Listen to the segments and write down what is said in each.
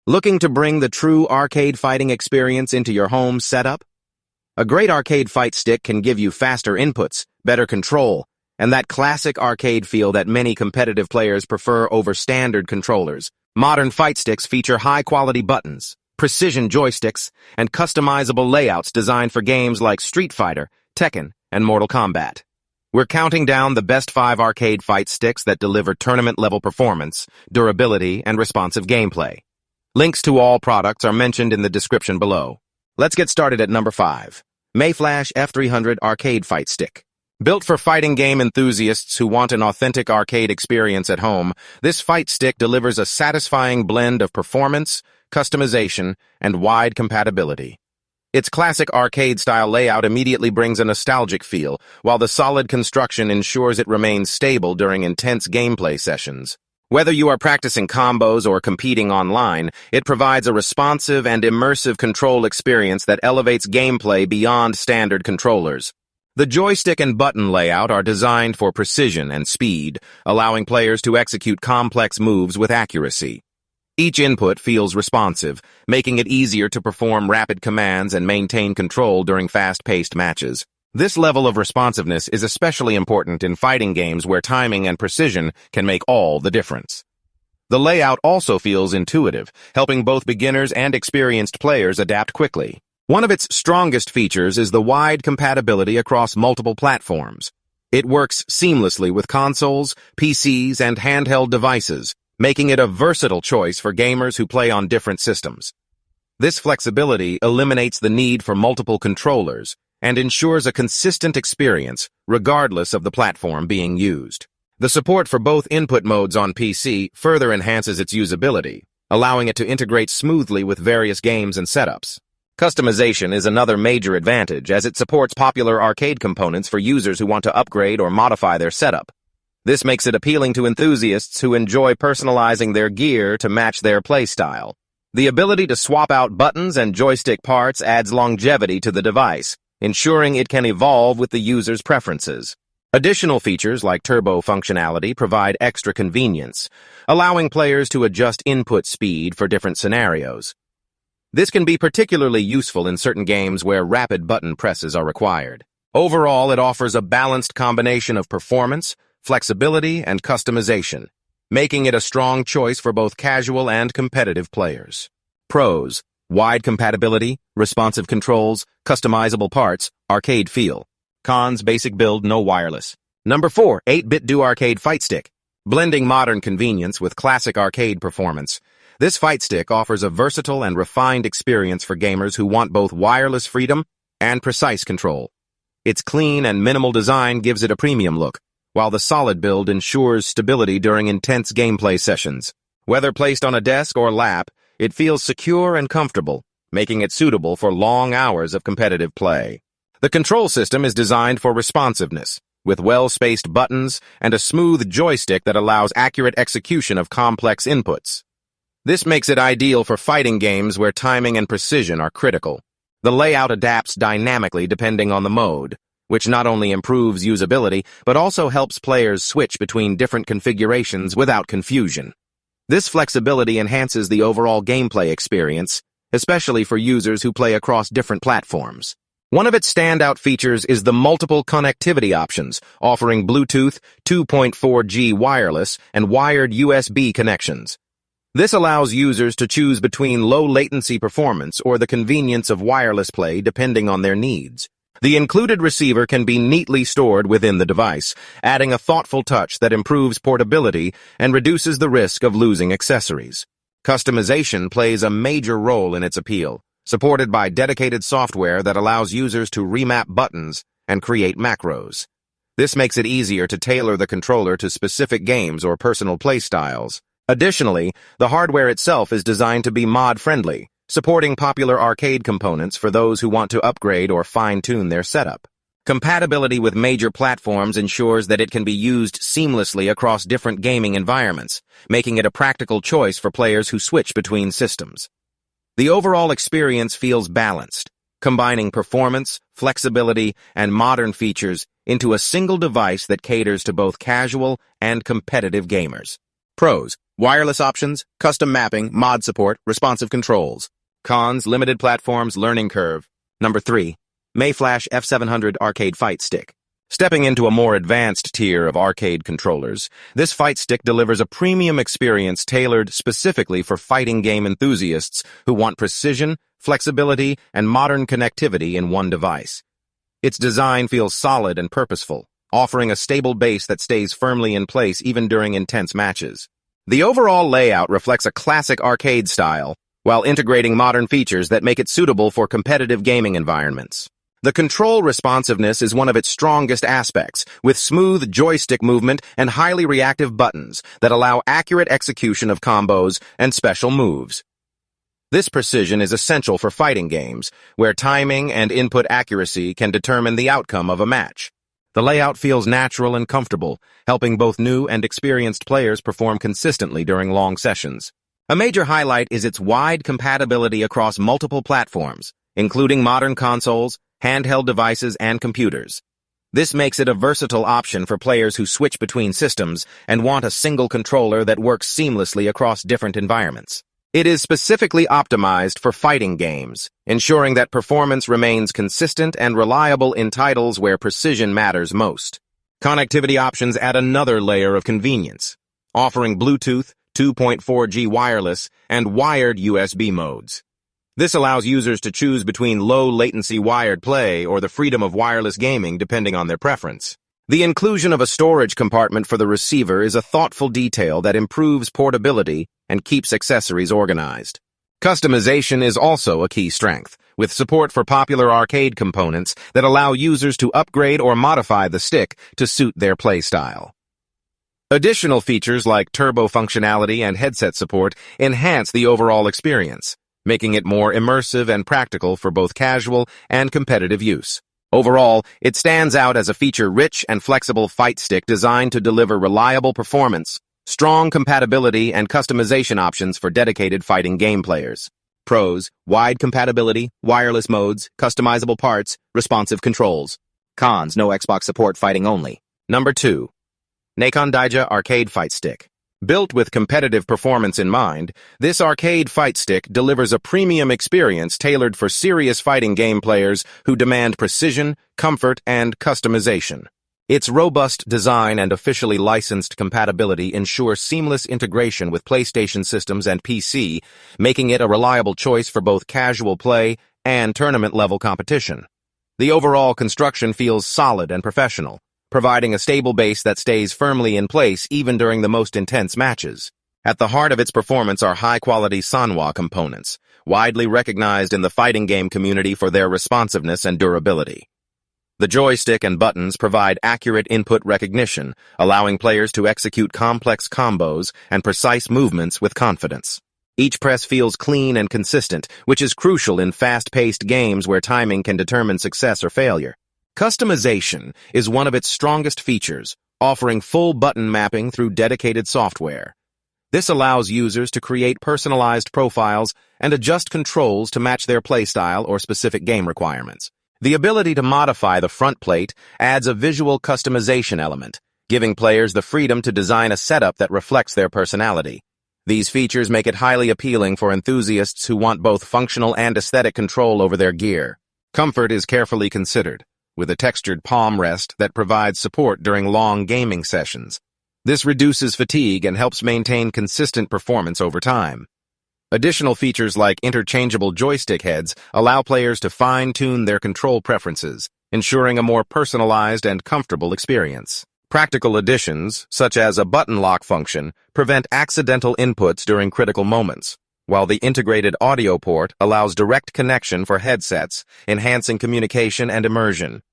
Looking to bring the true arcade fighting experience into your home setup? A great arcade fight stick can give you faster inputs, better control, and that classic arcade feel that many competitive players prefer over standard controllers. Modern fight sticks feature high-quality buttons, precision joysticks, and customizable layouts designed for games like Street Fighter, Tekken, and Mortal Kombat. We're counting down the best 5 arcade fight sticks that deliver tournament-level performance, durability, and responsive gameplay. Links to all products are mentioned in the description below. Let's get started at number 5. Mayflash F300 Arcade Fight Stick. Built for fighting game enthusiasts who want an authentic arcade experience at home, this fight stick delivers a satisfying blend of performance, customization, and wide compatibility. Its classic arcade-style layout immediately brings a nostalgic feel, while the solid construction ensures it remains stable during intense gameplay sessions. Whether you are practicing combos or competing online, it provides a responsive and immersive control experience that elevates gameplay beyond standard controllers. The joystick and button layout are designed for precision and speed, allowing players to execute complex moves with accuracy. Each input feels responsive, making it easier to perform rapid commands and maintain control during fast-paced matches. This level of responsiveness is especially important in fighting games where timing and precision can make all the difference. The layout also feels intuitive, helping both beginners and experienced players adapt quickly. One of its strongest features is the wide compatibility across multiple platforms. It works seamlessly with consoles, PCs, and handheld devices, making it a versatile choice for gamers who play on different systems. This flexibility eliminates the need for multiple controllers and ensures a consistent experience, regardless of the platform being used. The support for both input modes on PC further enhances its usability, allowing it to integrate smoothly with various games and setups. Customization is another major advantage, as it supports popular arcade components for users who want to upgrade or modify their setup. This makes it appealing to enthusiasts who enjoy personalizing their gear to match their playstyle. The ability to swap out buttons and joystick parts adds longevity to the device, ensuring it can evolve with the user's preferences. Additional features like turbo functionality provide extra convenience, allowing players to adjust input speed for different scenarios. This can be particularly useful in certain games where rapid button presses are required. Overall, it offers a balanced combination of performance, flexibility, and customization, making it a strong choice for both casual and competitive players. Pros: wide compatibility, responsive controls, customizable parts, arcade feel. Cons: basic build, no wireless. Number 4, 8-bit Do Arcade Fight Stick. Blending modern convenience with classic arcade performance, this fight stick offers a versatile and refined experience for gamers who want both wireless freedom and precise control. Its clean and minimal design gives it a premium look, while the solid build ensures stability during intense gameplay sessions. Whether placed on a desk or lap, it feels secure and comfortable, making it suitable for long hours of competitive play. The control system is designed for responsiveness, with well-spaced buttons and a smooth joystick that allows accurate execution of complex inputs. This makes it ideal for fighting games where timing and precision are critical. The layout adapts dynamically depending on the mode, which not only improves usability, but also helps players switch between different configurations without confusion. This flexibility enhances the overall gameplay experience, especially for users who play across different platforms. One of its standout features is the multiple connectivity options, offering Bluetooth, 2.4G wireless, and wired USB connections. This allows users to choose between low-latency performance or the convenience of wireless play depending on their needs. The included receiver can be neatly stored within the device, adding a thoughtful touch that improves portability and reduces the risk of losing accessories. Customization plays a major role in its appeal, supported by dedicated software that allows users to remap buttons and create macros. This makes it easier to tailor the controller to specific games or personal playstyles. Additionally, the hardware itself is designed to be mod-friendly, supporting popular arcade components for those who want to upgrade or fine-tune their setup. Compatibility with major platforms ensures that it can be used seamlessly across different gaming environments, making it a practical choice for players who switch between systems. The overall experience feels balanced, combining performance, flexibility, and modern features into a single device that caters to both casual and competitive gamers. Pros: Wireless options, custom mapping, mod support, responsive controls. Cons, limited platforms, learning curve. Number 3. Mayflash F700 Arcade Fight Stick. Stepping into a more advanced tier of arcade controllers, this fight stick delivers a premium experience tailored specifically for fighting game enthusiasts who want precision, flexibility, and modern connectivity in one device. Its design feels solid and purposeful, offering a stable base that stays firmly in place even during intense matches. The overall layout reflects a classic arcade style, while integrating modern features that make it suitable for competitive gaming environments. The control responsiveness is one of its strongest aspects, with smooth joystick movement and highly reactive buttons that allow accurate execution of combos and special moves. This precision is essential for fighting games, where timing and input accuracy can determine the outcome of a match. The layout feels natural and comfortable, helping both new and experienced players perform consistently during long sessions. A major highlight is its wide compatibility across multiple platforms, including modern consoles, handheld devices, and computers. This makes it a versatile option for players who switch between systems and want a single controller that works seamlessly across different environments. It is specifically optimized for fighting games, ensuring that performance remains consistent and reliable in titles where precision matters most. Connectivity options add another layer of convenience, offering Bluetooth, 2.4G wireless, and wired USB modes. This allows users to choose between low-latency wired play or the freedom of wireless gaming depending on their preference. The inclusion of a storage compartment for the receiver is a thoughtful detail that improves portability and keeps accessories organized. Customization is also a key strength, with support for popular arcade components that allow users to upgrade or modify the stick to suit their play style. Additional features like turbo functionality and headset support enhance the overall experience, making it more immersive and practical for both casual and competitive use. Overall, it stands out as a feature-rich and flexible fight stick designed to deliver reliable performance, strong compatibility, and customization options for dedicated fighting game players. Pros: wide compatibility, wireless modes, customizable parts, responsive controls. Cons: no Xbox support, fighting only. Number 2. Nacon Daija Arcade Fight Stick. Built with competitive performance in mind, this arcade fight stick delivers a premium experience tailored for serious fighting game players who demand precision, comfort, and customization. Its robust design and officially licensed compatibility ensure seamless integration with PlayStation systems and PC, making it a reliable choice for both casual play and tournament-level competition. The overall construction feels solid and professional, providing a stable base that stays firmly in place even during the most intense matches. At the heart of its performance are high-quality Sanwa components, widely recognized in the fighting game community for their responsiveness and durability. The joystick and buttons provide accurate input recognition, allowing players to execute complex combos and precise movements with confidence. Each press feels clean and consistent, which is crucial in fast-paced games where timing can determine success or failure. Customization is one of its strongest features, offering full button mapping through dedicated software. This allows users to create personalized profiles and adjust controls to match their playstyle or specific game requirements. The ability to modify the front plate adds a visual customization element, giving players the freedom to design a setup that reflects their personality. These features make it highly appealing for enthusiasts who want both functional and aesthetic control over their gear. Comfort is carefully considered, with a textured palm rest that provides support during long gaming sessions. This reduces fatigue and helps maintain consistent performance over time. Additional features like interchangeable joystick heads allow players to fine-tune their control preferences, ensuring a more personalized and comfortable experience. Practical additions, such as a button lock function, prevent accidental inputs during critical moments, while the integrated audio port allows direct connection for headsets, enhancing communication and immersion.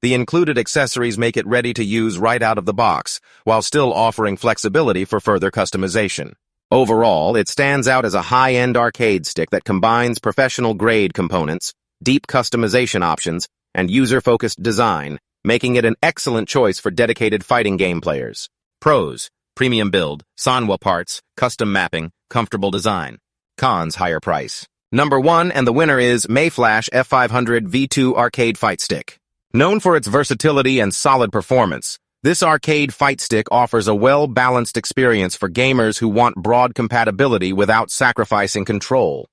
The included accessories make it ready to use right out of the box, while still offering flexibility for further customization. Overall, it stands out as a high-end arcade stick that combines professional-grade components, deep customization options, and user-focused design, making it an excellent choice for dedicated fighting game players. Pros: premium build, Sanwa parts, custom mapping, comfortable design. Cons: higher price. Number 1, and the winner is Mayflash F500 V2 Arcade Fight Stick. Known for its versatility and solid performance, This arcade fight stick offers a well-balanced experience for gamers who want broad compatibility without sacrificing control.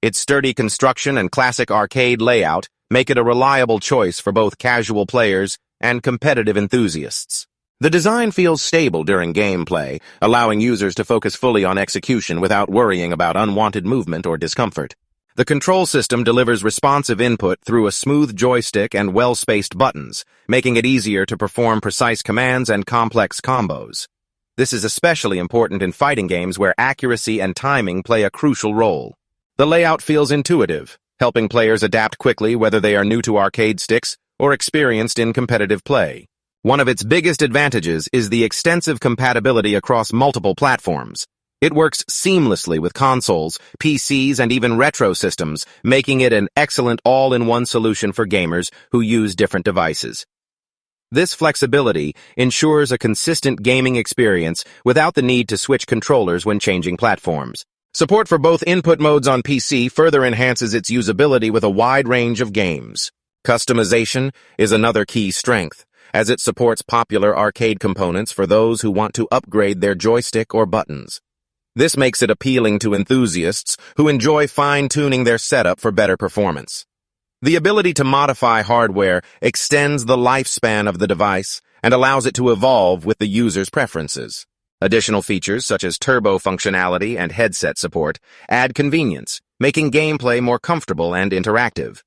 Its sturdy construction and classic arcade layout make it a reliable choice for both casual players and competitive enthusiasts. The design feels stable during gameplay, allowing users to focus fully on execution without worrying about unwanted movement or discomfort. The control system delivers responsive input through a smooth joystick and well-spaced buttons, making it easier to perform precise commands and complex combos. This is especially important in fighting games where accuracy and timing play a crucial role. The layout feels intuitive, helping players adapt quickly whether they are new to arcade sticks or experienced in competitive play. One of its biggest advantages is the extensive compatibility across multiple platforms. It works seamlessly with consoles, PCs, and even retro systems, making it an excellent all-in-one solution for gamers who use different devices. This flexibility ensures a consistent gaming experience without the need to switch controllers when changing platforms. Support for both input modes on PC further enhances its usability with a wide range of games. Customization is another key strength, as it supports popular arcade components for those who want to upgrade their joystick or buttons. This makes it appealing to enthusiasts who enjoy fine-tuning their setup for better performance. The ability to modify hardware extends the lifespan of the device and allows it to evolve with the user's preferences. Additional features such as turbo functionality and headset support add convenience, making gameplay more comfortable and interactive.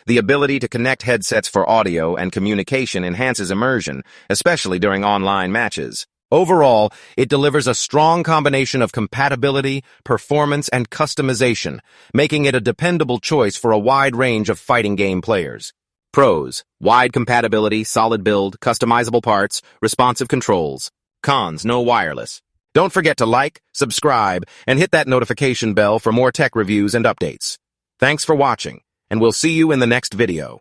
The ability to connect headsets for audio and communication enhances immersion, especially during online matches. Overall, it delivers a strong combination of compatibility, performance, and customization, making it a dependable choice for a wide range of fighting game players. Pros: wide compatibility, solid build, customizable parts, responsive controls. Cons: no wireless. Don't forget to like, subscribe, and hit that notification bell for more tech reviews and updates. Thanks for watching, and we'll see you in the next video.